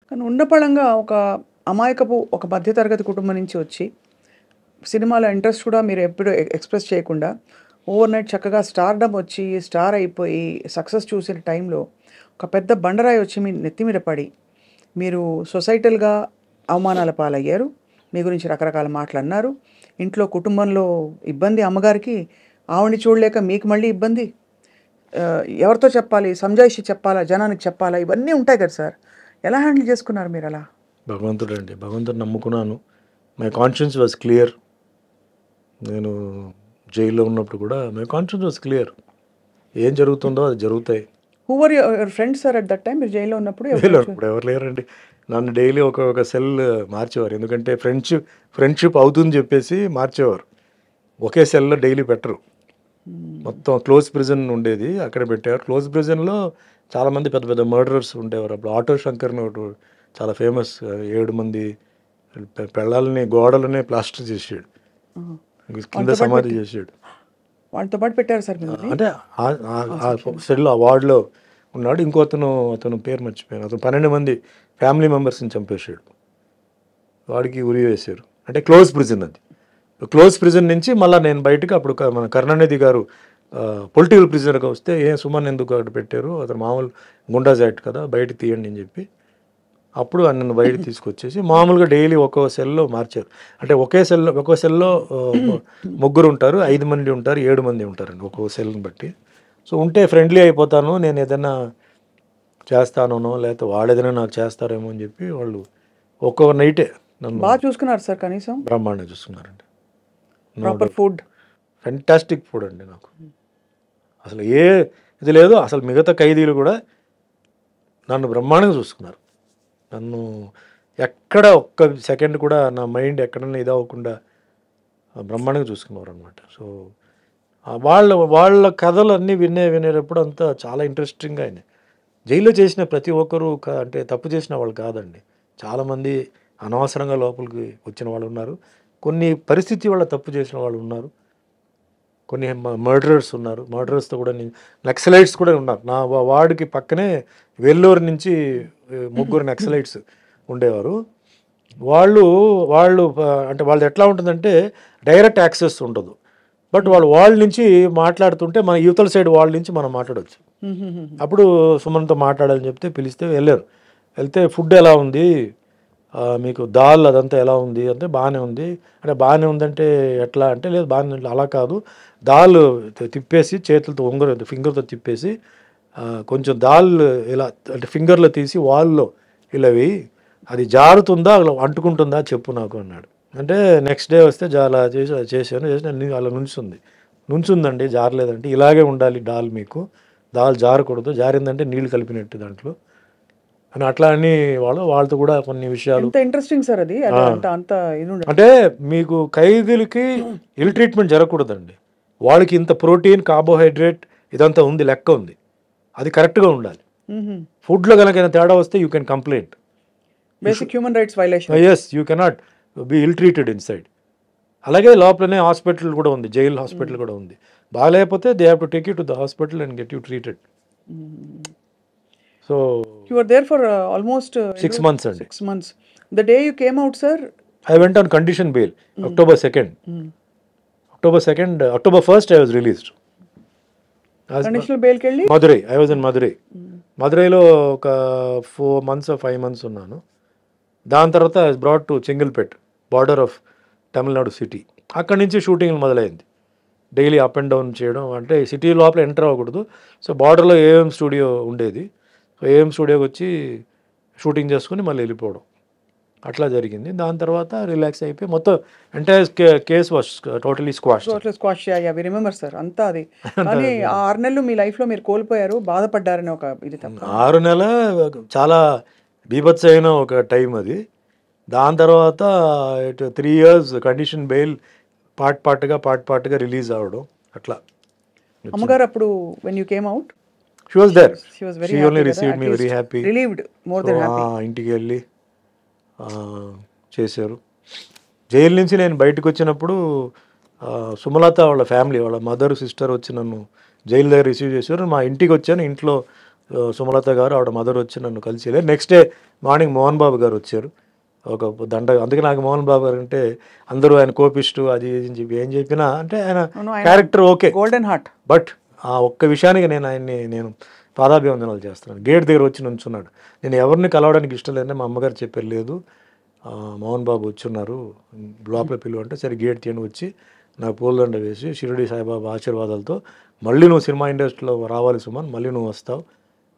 కానీ ఉన్నపళంగా ఒక అమాయకపు ఒక మధ్యతరగతి కుటుంబం నుంచి వచ్చి, సినిమాలో ఇంట్రెస్ట్ కూడా మీరు ఎప్పుడు ఎక్స్‌ప్రెస్ చేయకుండా, ఓవర్‌నైట్ చక్కగా స్టార్‌డమ్ వచ్చి, స్టార్ అయిపోయి, సక్సెస్ చూసిన టైంలో, ఒక పెద్ద బండరాయి వచ్చి మీ నెత్తి మీద పడి, మీరు సొసైటల్‌గా అవమానాల పాలయ్యారు. మీ గురించి రకరకాల మాటలన్నారు. ఇంట్లో కుటుంబంలో ఇబ్బంది అమ్మగారికి, ఆవిడని చూడలేక మీకు మళ్ళీ ఇబ్బంది. ఎవరితో చెప్పాలి? సంజాయిషి చెప్పాలా? జనానికి చెప్పాలా? ఇవన్నీ ఉంటాయి కదా సార్! ఎలా హ్యాండిల్ చేసుకున్నారు మీరలా? భగవంతుడండి. భగవంతుడిని నమ్ముకున్నాను. My conscience was clear. నేను జైల్లో ఉన్నప్పుడు కూడా మై కాన్షియన్స్ వాస్ క్లియర్. ఏం జరుగుతుందో అది జరుగుతాయి. Who were your friends sir at that time? మీరు జైల్‌లో ఉన్నప్పుడు జైల్లో ఉన్నప్పుడు ఎవరు లేరండి. నన్ను డైలీ ఒక సెల్ మార్చేవారు. ఎందుకంటే ఫ్రెండ్‌షిప్ అవుతుందని చెప్పేసి మార్చేవారు. ఒకే సెల్‌లో డైలీ పెట్టరు. మొత్తం క్లోజ్ ప్రిజన్ ఉండేది. అక్కడ పెట్టారు. క్లోజ్ ప్రిజన్‌లో చాలామంది పెద్ద పెద్ద మర్డరర్స్ ఉండేవారు. అప్పుడు ఆటో శంకర్ అని ఒకడు చాలా ఫేమస్. 7 మంది పెళ్ళాలని గోడలనే ప్లాస్టర్ చేసాడు. కింద సమాధి చేసాడు. వాళ్ళతో పాటు పెట్టారు సార్ మిమ్మల్ని? అంటే ఆ సెల్లో ఆ వార్డ్‌లో ఉన్నాడు. అతను పేరు మర్చిపోయాను. అతను 12 మంది ఫ్యామిలీ మెంబర్స్‌ని చంపేసాడు. వాడికి ఉరి వేశారు. అంటే క్లోజ్ ప్రిజన్ అది. క్లోజ్ ప్రిజన్ నుంచి మళ్ళీ నేను బయటకు అప్పుడు మన కరుణానిధి గారు పొలిటికల్ ప్రిజనర్గా వస్తే సుమన్ ఎందుకు అక్కడ పెట్టారు, అతను మామూలు గుండాజ్ యాక్ట్ కదా, బయటకు తీయండి అని చెప్పి అప్పుడు నన్ను బయటకు తీసుకొచ్చేసి మామూలుగా డైలీ ఒక్కో సెల్లో మార్చారు. అంటే ఒక్కో సెల్లో ముగ్గురు ఉంటారు, 5 మంది ఉంటారు, 7 మంది ఉంటారండి ఒక్కో సెల్ని బట్టి. సో ఉంటే ఫ్రెండ్లీ అయిపోతాను, నేను ఏదైనా చేస్తానో లేకపోతే వాళ్ళు ఏదైనా నాకు చేస్తారేమో అని చెప్పి వాళ్ళు ఒక్కో నైటే నన్ను బాగా చూసుకున్నారు సార్ కనీసం? బ్రహ్మాండంగా చూసుకున్నారండి. Proper food? ఫెంటాస్టిక్ ఫుడ్ అండి. నాకు అసలు ఇది లేదు. అసలు మిగతా ఖైదీలు కూడా నన్ను బ్రహ్మాండంగా చూసుకున్నారు. నన్ను ఎక్కడ ఒక్క సెకండ్ కూడా నా మైండ్ ఎక్కడన్నా ఇది అవ్వకుండా బ్రహ్మాండంగా చూసుకున్నారు అనమాట. సో వాళ్ళ కథలు అన్నీ వినేటప్పుడు అంతా చాలా ఇంట్రెస్టింగ్గా అయినాయి. జైల్లో చేసిన ప్రతి ఒక్కరూ అంటే తప్పు చేసిన వాళ్ళు కాదండి. చాలామంది అనవసరంగా లోపలికి వచ్చిన వాళ్ళు ఉన్నారు. కొన్ని పరిస్థితి వల్ల తప్పు చేసిన వాళ్ళు ఉన్నారు. కొన్ని మర్డరర్స్ ఉన్నారు. మర్డరర్స్తో కూడా నక్సలైట్స్ కూడా ఉన్నారు. నా వార్డుకి పక్కనే వెల్లూరు నుంచి 3 నక్సలైట్స్ ఉండేవారు. వాళ్ళు అంటే వాళ్ళది ఎట్లా ఉంటుందంటే డైరెక్ట్ యాక్సెస్ ఉండదు. బట్ వాళ్ళ నుంచి మాట్లాడుతుంటే మన యువతల సైడ్ వాళ్ళ నుంచి మనం మాట్లాడవచ్చు. అప్పుడు సుమన్తో మాట్లాడాలని చెప్తే పిలిస్తే వెళ్తే ఫుడ్ ఎలా ఉంది, మీకు దాల్ అదంతా ఎలా ఉంది అంటే బాగానే ఉంది. అంటే బాగానే ఉందంటే ఎట్లా అంటే లేదు బాగానే, అలా కాదు, దాల్ తిప్పేసి చేతులతో ఫింగర్తో తిప్పేసి కొంచెం దాల్ ఇలా అంటే ఫింగర్లో తీసి వాల్లో ఇలా వేయి, అది జారుతుందా అలా అంటుకుంటుందా చెప్పు నాకు అన్నాడు. అంటే నెక్స్ట్ డే వస్తే అలా చేశాను అలా నుంచుందండి, జారలేదంటే ఇలాగే ఉండాలి దాల్ జారకూడదు, జారిందంటే నీళ్లు కలిపినట్టు దాంట్లో అని అట్లా అని వాళ్ళతో కూడా కొన్ని విషయాలు. ఎంత ఇంట్రెస్టింగ్ సార్ అది. అంత ఇది అంటే మీకు ఖైదీలకి ఇల్ ట్రీట్మెంట్ జరగకూడదండి. వాళ్ళకి ఇంత ప్రోటీన్, కార్బోహైడ్రేట్ ఇదంతా ఉంది, లెక్క ఉంది, అది కరెక్ట్గా ఉండాలి. ఫుడ్లో కనుక తేడా వస్తే you can complaint. Basic human rights violation. Yes, you cannot be ill treated inside. అలాగే లోపలనే హాస్పిటల్ కూడా ఉంది, జైల్ హాస్పిటల్ కూడా ఉంది. బాగాలేకపోతే they have to take you to the hospital and get you treated. So you were there for almost 6 months అండి. 6 months. The day you came out, sir, I went on condition bail. October 2nd. October 1st I was released. Conditional bail కెళ్ళి Madurai. I was in Madurai. మదురైలో ఒక 4 months or 5 months ఉన్నాను. దాని తర్వాత I was brought to Chengalpet, border of Tamil Nadu city. అక్కడి నుంచి shooting మొదలైంది. Daily up and down చేయడం, అంటే సిటీ లోపల ఎంటర్ అవ్వకూడదు. సో బార్డర్లో ఏఎం స్టూడియో ఉండేది. సో ఏఎం స్టూడియోకి వచ్చి షూటింగ్ చేసుకుని మళ్ళీ వెళ్ళిపోవడం, అట్లా జరిగింది. దాని తర్వాత రిలాక్స్ అయిపోయి మొత్తం entire case was totally squash. We remember sir అంతా అది. కానీ ఆ 6 నెలలు మీ లైఫ్లో మీరు కోల్పోయారు, బాధపడ్డారని ఒక ఇది తప్ప. 6 నెలలు చాలా బీభత్సమైన ఒక టైం అది. దాని తర్వాత 3 years కండిషన్ బెయిల్ పార్ట్గా రిలీజ్ అవ్వడం అట్లా. అమ్మగారు అప్పుడు when you came out she was there. She was very she only received me very happy. Relieved, more than happy. ఇంటికి వెళ్ళి చేశారు. జైలు నుంచి నేను బయటకు వచ్చినప్పుడు సుమలత వాళ్ళ ఫ్యామిలీ, వాళ్ళ మదర్ సిస్టర్ వచ్చి నన్ను జైలు దగ్గర రిసీవ్ చేశారు. మా ఇంటికి వచ్చాను. ఇంట్లో సుమలత గారు ఆవిడ మదర్ వచ్చి నన్ను కలిసి వెళ్ళారు. Next day morning Mohan Babu గారు వచ్చారు, ఒక దండ. అందుకే నాకు మోహన్ బాబు గారు అంటే అందరూ ఆయన కోపిస్టు అది ఇది అని చెప్పి ఏం చెప్పినా అంటే ఆయన character okay, golden heart. But ఆ ఒక్క విషయానికి నేను పాదాభివందనాలు చేస్తున్నాను. గేట్ దగ్గర వచ్చి నుంచున్నాడు. నేను ఎవరిని కలవడానికి ఇష్టం లేదని మా అమ్మగారు చెప్పారు, లేదు మోహన్ బాబు వచ్చున్నారు లోపల పిలువ అంటే, సరే గేట్ తీయని వచ్చి నాకు పూలదండ వేసి షిరిడి సాయిబాబా ఆశీర్వాదాలతో మళ్ళీ నువ్వు సినిమా ఇండస్ట్రీలో రావాలి సుమన్, మళ్ళీ నువ్వు వస్తావు,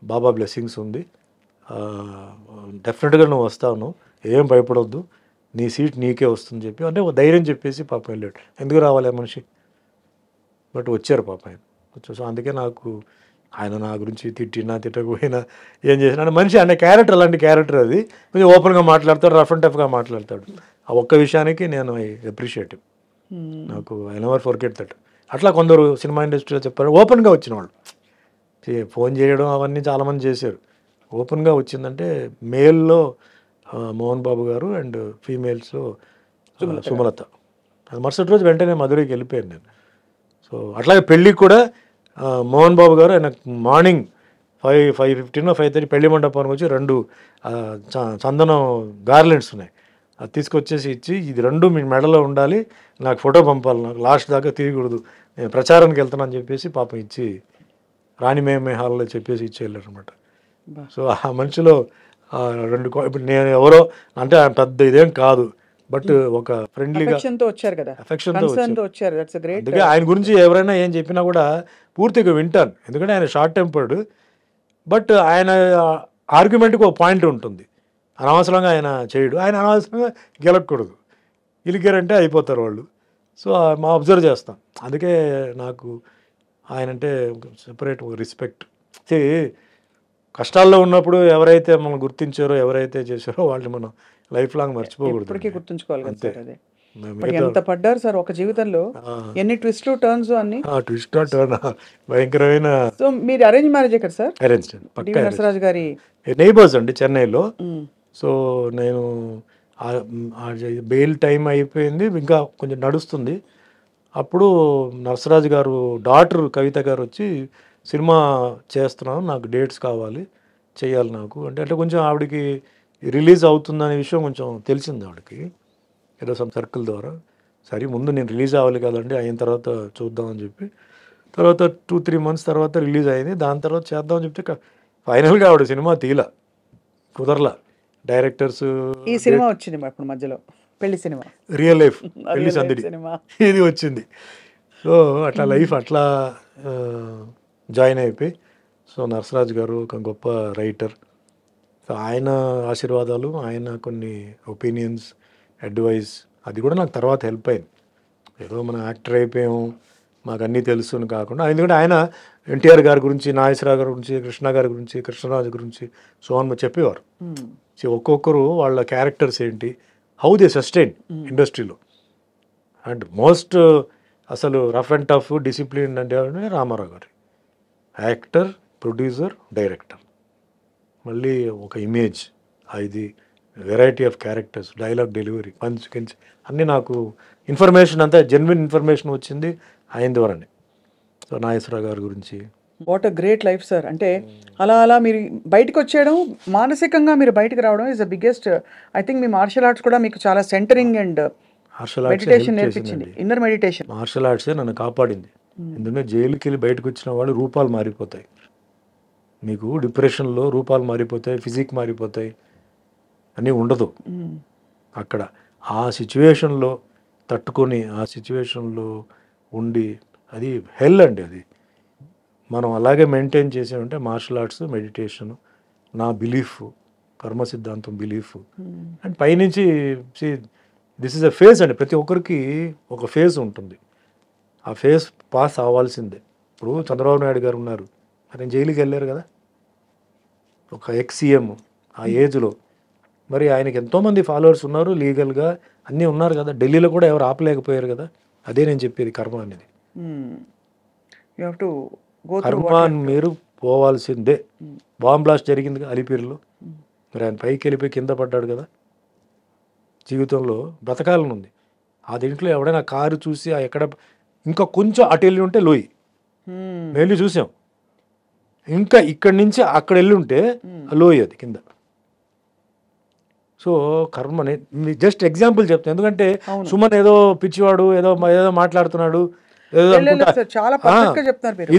బాబా బ్లెస్సింగ్స్ ఉంది, డెఫినెట్గా నువ్వు వస్తావు, నువ్వు ఏం భయపడొద్దు, నీ సీట్ నీకే వస్తుంది చెప్పి అంటే ఒక ధైర్యం చెప్పేసి పాప వెళ్ళాడు. ఎందుకు రావాలి ఆ మనిషి, బట్ వచ్చారు పాప ఆయన వచ్చారు. సో అందుకే నాకు ఆయన నా గురించి తిట్టినా తిట్టకపోయినా ఏం చేసినా అంటే మనిషి అనే క్యారెక్టర్ అలాంటి క్యారెక్టర్, అది కొంచెం ఓపెన్గా మాట్లాడతాడు, రఫ్ అండ్ టఫ్గా మాట్లాడతాడు. ఆ ఒక్క విషయానికి నేను అప్రిషియేట్, నాకు ఐ నెవర్ ఫర్గెట్ దట్. అట్లా కొందరు సినిమా ఇండస్ట్రీలో చెప్పారు, ఓపెన్గా వచ్చిన వాళ్ళు ఫోన్ చేయడం అవన్నీ చాలామంది చేశారు. ఓపెన్గా వచ్చిందంటే మేల్లో మోహన్ బాబు గారు అండ్ ఫీమేల్స్లో సుమలత. అది మరుసటి రోజు వెంటనే మధురైకి వెళ్ళిపోయాను నేను. సో అట్లాగే పెళ్ళికి కూడా మోహన్ బాబు గారు ఆయన మార్నింగ్ 5:15 5:30 పెళ్లి మండపానికి వచ్చి 2 చందనం గార్లెండ్స్ ఉన్నాయి, అది తీసుకొచ్చేసి ఇచ్చి, ఇది 2 మీ మెడలో ఉండాలి, నాకు ఫోటో పంపాలి, నాకు లాస్ట్ దాకా తీయకూడదు, నేను ప్రచారానికి వెళ్తానని చెప్పేసి పాపం ఇచ్చి రాణిమేమే హాల్లో చెప్పేసి ఇచ్చి వెళ్ళారు అనమాట. సో ఆ మనిషిలో 2 ఇప్పుడు నేను ఎవరో అంటే పెద్ద ఇదేం కాదు, బట్ ఒక ఫ్రెండ్లీగా వచ్చారు కదా, ఎఫెక్షన్తో వచ్చారు. That's a great. అందుకే ఆయన గురించి ఎవరైనా ఏం చెప్పినా కూడా పూర్తిగా వింటాను, ఎందుకంటే ఆయన షార్ట్ టెంపర్డ్, బట్ ఆయన ఆర్గ్యుమెంట్కి ఒక పాయింట్ ఉంటుంది, అనవసరంగా ఆయన చేయడు, ఆయన అనవసరంగా గెలకూడదు, గెలికారంటే అయిపోతారు వాళ్ళు. సో మా అబ్జర్వ్ చేస్తాం, అందుకే నాకు ఆయన అంటే సెపరేట్ రెస్పెక్ట్. కష్టాల్లో ఉన్నప్పుడు ఎవరైతే మనం గుర్తించారో, ఎవరైతే చేశారో వాళ్ళని మనం లైఫ్ లాంగ్ మర్చిపోకూడదు, ఇప్పటికీ గుర్తుంచుకోవాలి కదా అంతే. సార్. అదే ఎంత పడ్డారు సార్ ఒక జీవితంలో, ఎన్ని ట్విస్ట్లు టర్న్స్ అన్ని. ట్విస్ట్ టర్న్ భయంకరమైన. సో మీరు అరేంజ్ మ్యారేజే కదా సార్? అరేంజ్ డివి నరసరాజు గారి నైబర్స్ అండి చెన్నైలో. సో నేను బెయిల్ టైం అయిపోయింది, ఇంకా కొంచెం నడుస్తుంది. అప్పుడు నరసరాజు గారు డాటర్ కవిత గారు వచ్చి, సినిమా చేస్తున్నాను, నాకు డేట్స్ కావాలి, చేయాలి నాకు అంటే, అంటే కొంచెం ఆవిడకి రిలీజ్ అవుతుందనే విషయం కొంచెం తెలిసింది ఆవిడకి ఏదో సమ్ సర్కిల్ ద్వారా. సరే ముందు నేను రిలీజ్ అవ్వాలి కదండి, అయిన తర్వాత చూద్దామని చెప్పి, తర్వాత 2-3 months తర్వాత రిలీజ్ అయింది. దాని తర్వాత చేద్దామని చెప్తే ఫైనల్గా ఆవిడ సినిమా తీల, కుదరలా. డైరెక్టర్స్ ఈ సినిమా వచ్చింది అప్పుడు మధ్యలో, పెళ్లి సినిమా, రియల్ లైఫ్ పెళ్లి సందడి సినిమా ఇది వచ్చింది. సో అట్లా లైఫ్ అట్లా జాయిన్ అయిపోయి, సో నరసరాజు గారు ఒక గొప్ప రైటర్, సో ఆయన ఆశీర్వాదాలు, ఆయన కొన్ని ఒపీనియన్స్, అడ్వైస్, అది కూడా నాకు తర్వాత హెల్ప్ అయింది. ఏదో మనం యాక్టర్ అయిపోయాము మాకు అన్నీ తెలుసు అని కాకుండా, ఎందుకంటే ఆయన ఎన్టీఆర్ గారి గురించి, నాగేశ్వరరావు గారి గురించి, కృష్ణ గారి గురించి, కృష్ణరాజు గురించి సోహన్ చెప్పేవారు. సో ఒక్కొక్కరు వాళ్ళ క్యారెక్టర్స్ ఏంటి, హౌ దే సస్టైన్ ఇండస్ట్రీలో. అండ్ మోస్ట్ అసలు రఫ్ అండ్ టఫ్ డిసిప్లిన్ అంటే రామారావు గారు, యాక్టర్, ప్రొడ్యూసర్, డైరెక్టర్, మళ్ళీ ఒక ఇమేజ్, ఇది variety of characters, dialogue delivery, punch కించ్ అన్నీ నాకు ఇన్ఫర్మేషన్ అంతా జెన్యున్ ఇన్ఫర్మేషన్ వచ్చింది ఆయన ద్వారానే. సో నాగేశ్వరరావు గారి గురించి. What a great life sir. అంటే అలా అలా మీరు బయటకు వచ్చేయడం, మానసికంగా మీరు బయటకు రావడం is the biggest. I think మీ మార్షల్ ఆర్ట్స్ కూడా మీకు చాలా సెంటరింగ్ అండ్ మెడిటేషన్ నేర్పించింది, ఇన్నర్ మెడిటేషన్. మార్షల్ ఆర్ట్సే నన్ను కాపాడింది. ఎందుకంటే జైలుకి వెళ్ళి బయటకు వచ్చిన వాళ్ళు రూపాలు మారిపోతాయి, మీకు డిప్రెషన్లో రూపాలు మారిపోతాయి, ఫిజిక్ మారిపోతాయి, అన్నీ ఉండదు అక్కడ. ఆ సిచ్యువేషన్లో తట్టుకొని, ఆ సిచ్యువేషన్లో ఉండి, అది హెల్ అండి. అది మనం అలాగే మెయింటైన్ చేసామంటే మార్షల్ ఆర్ట్స్, మెడిటేషన్, నా బిలీఫ్, కర్మ సిద్ధాంతం బిలీఫ్. అండ్ పైనుంచి దిస్ ఇస్ అ ఫేజ్ అండి, ప్రతి ఒక్కరికి ఒక ఫేజ్ ఉంటుంది, ఆ ఫేజ్ పాస్ అవ్వాల్సిందే. ఇప్పుడు చంద్రబాబు నాయుడు గారు ఉన్నారు, ఆయన జైలుకి వెళ్ళారు కదా, ఒక ఎక్స్-సీఎం ఆ ఏజ్లో. మరి ఆయనకి ఎంతోమంది ఫాలోవర్స్ ఉన్నారు, లీగల్గా అన్నీ ఉన్నారు కదా, ఢిల్లీలో కూడా ఎవరు ఆపలేకపోయారు కదా. అదే నేను చెప్పేది కర్మ అనేది. You have to go through. కర్మ మీరు పోవాల్సిందే. బాంబ్ బ్లాస్ట్ జరిగింది అలిపిరిలో, మరి ఆయన పైకి వెళ్ళిపోయి కింద పడ్డాడు కదా. జీవితంలో బ్రతకాలని ఉంది. ఆ దీంట్లో ఎవడైనా కారు చూసి ఎక్కడ ఇంకా కొంచెం అటు వెళ్ళి ఉంటే లోయి వెళ్ళి చూసాం, ఇంకా ఇక్కడి నుంచి అక్కడ వెళ్ళుంటే లోయ అది కింద. సో కర్మని జస్ట్ ఎగ్జాంపుల్ చెప్తాను, ఎందుకంటే సుమన్ ఏదో పిచ్చివాడు ఏదో ఏదో మాట్లాడుతున్నాడు ఏదో లేదు, లేదు అనుకుంటా సార్, చాలా పర్ఫెక్ట్గా చెప్తున్నారు మీరు.